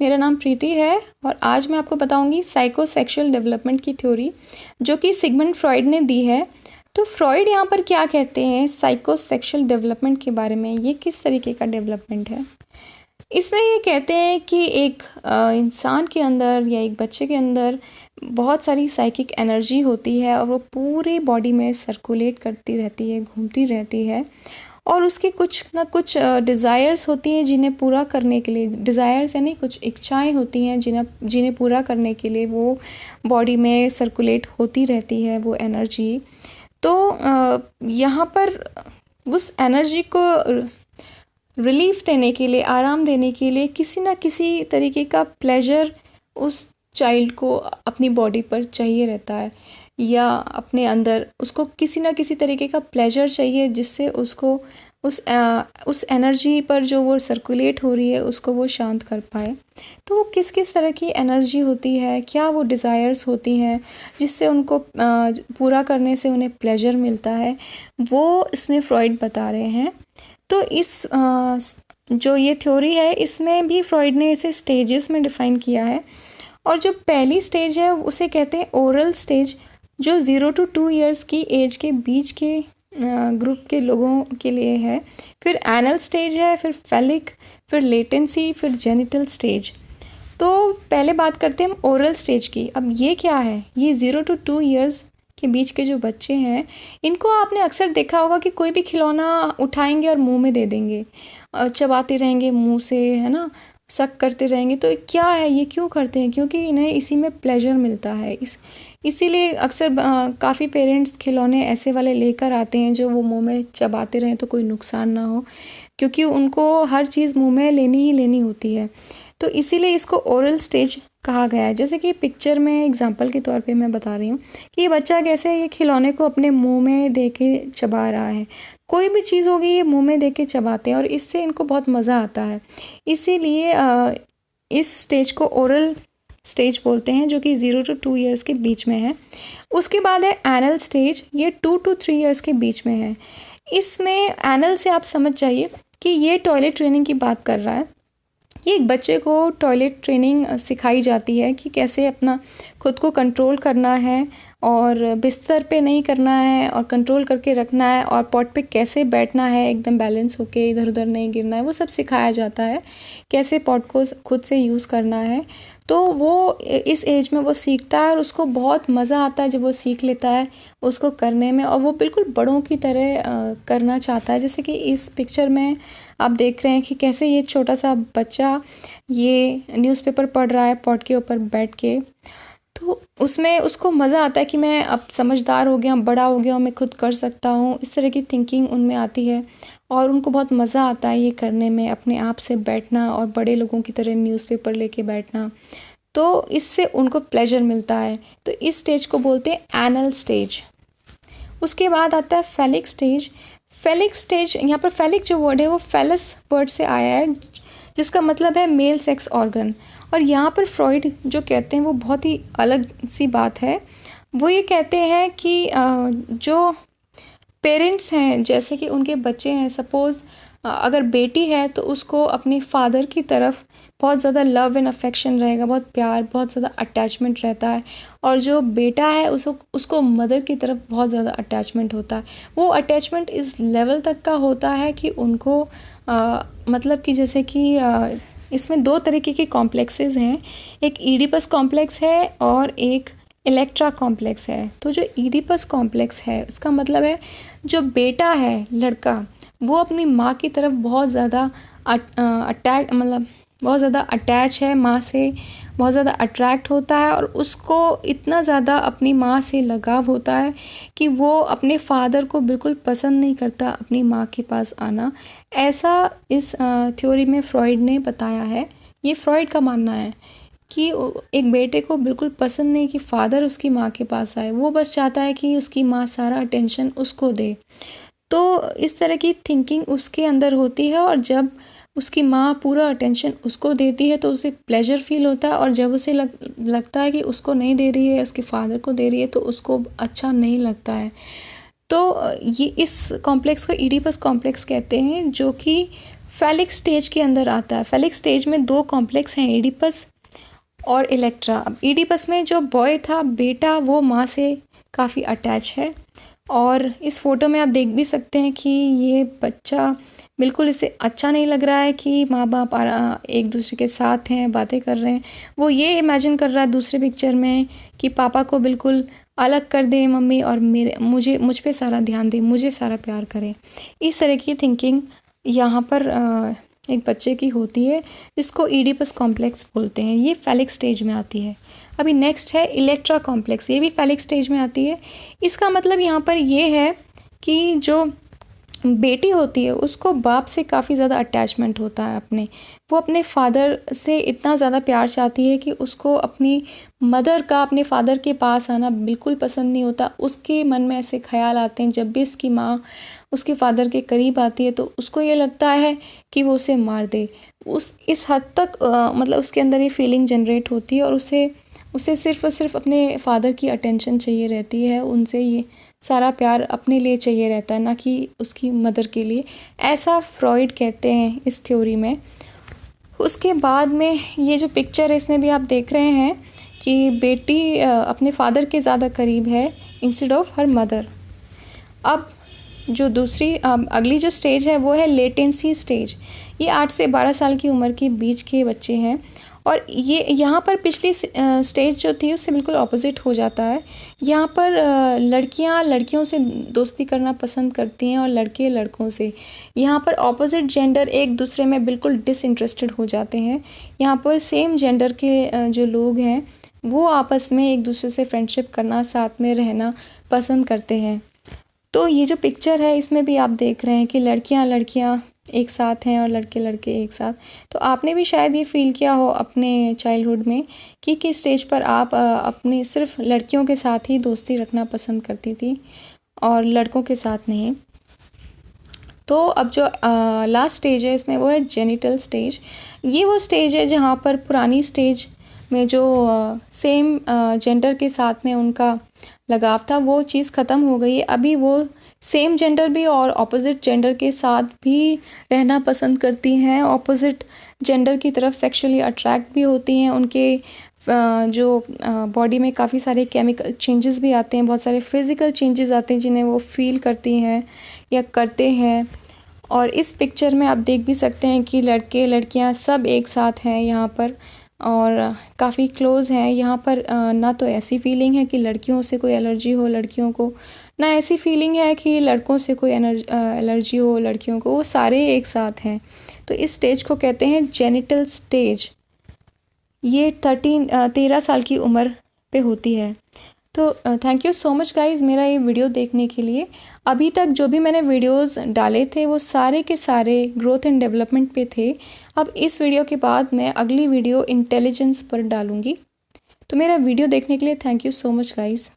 मेरा नाम प्रीति है और आज मैं आपको बताऊंगी साइकोसेक्सुअल डेवलपमेंट की थ्योरी जो कि सिगमंड फ्रॉइड ने दी है। तो फ्रॉइड यहाँ पर क्या कहते हैं साइकोसेक्सुअल डेवलपमेंट के बारे में, ये किस तरीके का डेवलपमेंट है। इसमें ये कहते हैं कि एक इंसान के अंदर या एक बच्चे के अंदर बहुत सारी साइकिक एनर्जी होती है और वो पूरी बॉडी में सर्कुलेट करती रहती है, घूमती रहती है और उसकी कुछ ना कुछ डिज़ायर्स होती हैं जिन्हें पूरा करने के लिए, डिज़ायर्स यानी कुछ इच्छाएं होती हैं जिन्हें पूरा करने के लिए वो बॉडी में सर्कुलेट होती रहती है वो एनर्जी। तो यहाँ पर उस एनर्जी को रिलीफ देने के लिए, आराम देने के लिए किसी ना किसी तरीके का प्लेजर उस चाइल्ड को अपनी बॉडी पर चाहिए रहता है या अपने अंदर उसको किसी ना किसी तरीके का प्लेजर चाहिए जिससे उसको उस एनर्जी पर जो वो सर्कुलेट हो रही है उसको वो शांत कर पाए। तो वो किस किस तरह की एनर्जी होती है, क्या वो डिज़ायर्स होती हैं जिससे उनको पूरा करने से उन्हें प्लेजर मिलता है, वो इसमें फ्रॉइड बता रहे हैं। तो इस जो ये थ्योरी है इसमें भी फ्रॉइड ने इसे स्टेजेस में डिफ़ाइन किया है और जो पहली स्टेज है उसे कहते हैं ओरल स्टेज, जो 0 to 2 ईयर्स की एज के बीच के ग्रुप के लोगों के लिए है। फिर एनल स्टेज है, फिर फेलिक, फिर लेटेंसी, फिर जेनिटल स्टेज। तो पहले बात करते हैं हम ओरल स्टेज की। अब ये क्या है, ये 0 to 2 ईयर्स के बीच के जो बच्चे हैं इनको आपने अक्सर देखा होगा कि कोई भी खिलौना उठाएंगे और मुंह में दे देंगे, चबाते रहेंगे मुंह से, है ना, सक करते रहेंगे। तो क्या है, ये क्यों करते हैं? क्योंकि इन्हें इसी में प्लेजर मिलता है। इसीलिए अक्सर काफ़ी पेरेंट्स खिलौने ऐसे वाले लेकर आते हैं जो वो मुंह में चबाते रहें तो कोई नुकसान ना हो, क्योंकि उनको हर चीज़ मुंह में लेनी ही लेनी होती है। तो इसीलिए इसको ओरल स्टेज कहा गया है। जैसे कि पिक्चर में एग्जांपल के तौर पे मैं बता रही हूँ कि ये बच्चा कैसे ये खिलौने को अपने मुंह में दे के चबा रहा है। कोई भी चीज़ होगी ये मुंह में दे के चबाते हैं और इससे इनको बहुत मज़ा आता है। इसीलिए इस स्टेज को ओरल स्टेज बोलते हैं, जो कि 0 to 2 ईयर्स के बीच में है। उसके बाद है एनल स्टेज, ये 2 to 3 ईयर्स के बीच में है। इसमें एनल से आप समझ जाइए कि ये टॉयलेट ट्रेनिंग की बात कर रहा है। ये एक बच्चे को टॉयलेट ट्रेनिंग सिखाई जाती है कि कैसे अपना खुद को कंट्रोल करना है और बिस्तर पे नहीं करना है और कंट्रोल करके रखना है और पॉट पे कैसे बैठना है एकदम बैलेंस होके, इधर उधर नहीं गिरना है, वो सब सिखाया जाता है। कैसे पॉट को खुद से यूज़ करना है। तो वो इस एज में वो सीखता है और उसको बहुत मज़ा आता है जब वो सीख लेता है उसको करने में, और वो बिल्कुल बड़ों की तरह करना चाहता है। जैसे कि इस पिक्चर में आप देख रहे हैं कि कैसे ये छोटा सा बच्चा ये न्यूज़पेपर पढ़ रहा है पॉट के ऊपर बैठ के। तो उसमें उसको मज़ा आता है कि मैं अब समझदार हो गया, बड़ा हो गया, मैं खुद कर सकता हूँ, इस तरह की थिंकिंग उनमें आती है और उनको बहुत मज़ा आता है ये करने में, अपने आप से बैठना और बड़े लोगों की तरह न्यूज़पेपर लेके बैठना। तो इससे उनको प्लेजर मिलता है। तो इस स्टेज को बोलते हैं एनल स्टेज। उसके बाद आता है फेलिक स्टेज। फेलिक स्टेज, यहाँ पर फेलिक जो वर्ड है वो फेलस वर्ड से आया है जिसका मतलब है मेल सेक्स ऑर्गन। और यहाँ पर फ्रॉइड जो कहते हैं वो बहुत ही अलग सी बात है। वो ये कहते हैं कि जो पेरेंट्स हैं, जैसे कि उनके बच्चे हैं, सपोज़ अगर बेटी है तो उसको अपने फादर की तरफ बहुत ज़्यादा लव एंड अफेक्शन रहेगा, बहुत प्यार, बहुत ज़्यादा अटैचमेंट रहता है। और जो बेटा है उसको मदर की तरफ बहुत ज़्यादा अटैचमेंट होता है। वो अटैचमेंट इस लेवल तक का होता है कि उनको मतलब कि जैसे कि इसमें 2 तरीके के कॉम्प्लेक्सेस हैं। एक ईडिपस कॉम्प्लेक्स है और एक इलेक्ट्रा कॉम्प्लेक्स है। तो जो ईडिपस कॉम्प्लेक्स है उसका मतलब है जो बेटा है, लड़का, वो अपनी माँ की तरफ बहुत ज़्यादा बहुत ज़्यादा अटैच है माँ से, बहुत ज़्यादा अट्रैक्ट होता है और उसको इतना ज़्यादा अपनी माँ से लगाव होता है कि वो अपने फादर को बिल्कुल पसंद नहीं करता अपनी माँ के पास आना। ऐसा इस थ्योरी में फ्रॉइड ने बताया है। ये फ्रॉइड का मानना है कि एक बेटे को बिल्कुल पसंद नहीं कि फादर उसकी माँ के पास आए, वो बस चाहता है कि उसकी माँ सारा अटेंशन उसको दे। तो इस तरह की थिंकिंग उसके अंदर होती है और जब उसकी माँ पूरा अटेंशन उसको देती है तो उसे प्लेजर फील होता है, और जब उसे लगता है कि उसको नहीं दे रही है, उसके फादर को दे रही है, तो उसको अच्छा नहीं लगता है। तो ये इस कॉम्प्लेक्स को ईडिपस कॉम्प्लेक्स कहते हैं, जो कि फैलिक स्टेज के अंदर आता है। फैलिक स्टेज में दो कॉम्प्लेक्स हैं, एडिपस और इलेक्ट्रा। अब एडिपस में जो बॉय था, बेटा, वो माँ से काफ़ी अटैच है और इस फोटो में आप देख भी सकते हैं कि ये बच्चा बिल्कुल इसे अच्छा नहीं लग रहा है कि माँ बाप एक दूसरे के साथ हैं, बातें कर रहे हैं। वो ये इमेजिन कर रहा है दूसरे पिक्चर में कि पापा को बिल्कुल अलग कर दे मम्मी और मुझ पे सारा ध्यान दे, मुझे सारा प्यार करे। इस तरह की थिंकिंग यहाँ पर एक बच्चे की होती है, जिसको ईडिपस कॉम्प्लेक्स बोलते हैं। ये फैलिक स्टेज में आती है। अभी नेक्स्ट है इलेक्ट्रा कॉम्प्लेक्स, ये भी फैलिक स्टेज में आती है। इसका मतलब यहाँ पर ये है कि जो बेटी होती है उसको बाप से काफ़ी ज़्यादा अटैचमेंट होता है अपने। वो अपने फादर से इतना ज़्यादा प्यार चाहती है कि उसको अपनी मदर का अपने फादर के पास आना बिल्कुल पसंद नहीं होता। उसके मन में ऐसे ख्याल आते हैं, जब भी उसकी माँ उसके फादर के करीब आती है तो उसको ये लगता है कि वो उसे मार दे। इस हद तक मतलब उसके अंदर ये फीलिंग जनरेट होती है और उसे सिर्फ़ और सिर्फ अपने फादर की अटेंशन चाहिए रहती है। उनसे ये सारा प्यार अपने लिए चाहिए रहता है, ना कि उसकी मदर के लिए। ऐसा फ्रॉइड कहते हैं इस थ्योरी में। उसके बाद में ये जो पिक्चर है इसमें भी आप देख रहे हैं कि बेटी अपने फादर के ज़्यादा करीब है इंस्टेड ऑफ हर मदर। अब जो दूसरी अगली जो स्टेज है वो है लेटेंसी स्टेज। ये 8 से 12 साल की उम्र के बीच के बच्चे हैं और ये यहाँ पर पिछली स्टेज जो थी उससे बिल्कुल ऑपोजिट हो जाता है। यहाँ पर लड़कियाँ लड़कियों से दोस्ती करना पसंद करती हैं और लड़के लड़कों से। यहाँ पर ऑपोजिट जेंडर एक दूसरे में बिल्कुल डिसइंटरेस्टेड हो जाते हैं। यहाँ पर सेम जेंडर के जो लोग हैं वो आपस में एक दूसरे से फ्रेंडशिप करना, साथ में रहना पसंद करते हैं। तो ये जो पिक्चर है इसमें भी आप देख रहे हैं कि लड़कियां एक साथ हैं और लड़के लड़के एक साथ। तो आपने भी शायद ये फ़ील किया हो अपने चाइल्डहुड में कि किस स्टेज पर आप अपने सिर्फ लड़कियों के साथ ही दोस्ती रखना पसंद करती थी और लड़कों के साथ नहीं। तो अब जो लास्ट स्टेज है इसमें वो है जेनिटल स्टेज। ये वो स्टेज है जहाँ पर पुरानी स्टेज में जो सेम जेंडर के साथ में उनका लगाव था वो चीज़ ख़त्म हो गई है। अभी वो सेम जेंडर भी और ऑपोजिट जेंडर के साथ भी रहना पसंद करती हैं। ऑपोजिट जेंडर की तरफ सेक्सुअली अट्रैक्ट भी होती हैं। उनके जो बॉडी में काफ़ी सारे केमिकल चेंजेस भी आते हैं, बहुत सारे फिज़िकल चेंजेस आते हैं जिन्हें वो फील करती हैं या करते हैं। और इस पिक्चर में आप देख भी सकते हैं कि लड़के लड़कियां सब एक साथ हैं यहाँ पर और काफ़ी क्लोज़ हैं। यहाँ पर ना तो ऐसी फीलिंग है कि लड़कियों से कोई एलर्जी हो लड़कियों को, ना ऐसी फीलिंग है कि लड़कों से कोई एलर्जी हो लड़कियों को। वो सारे एक साथ हैं। तो इस स्टेज को कहते हैं जेनिटल स्टेज। ये 13 साल की उम्र पे होती है। तो thank you so much guys मेरा ये वीडियो देखने के लिए। अभी तक जो भी मैंने वीडियोस डाले थे वो सारे के सारे ग्रोथ एंड डेवलपमेंट पे थे। अब इस वीडियो के बाद मैं अगली वीडियो इंटेलिजेंस पर डालूँगी। तो मेरा वीडियो देखने के लिए thank you so much guys.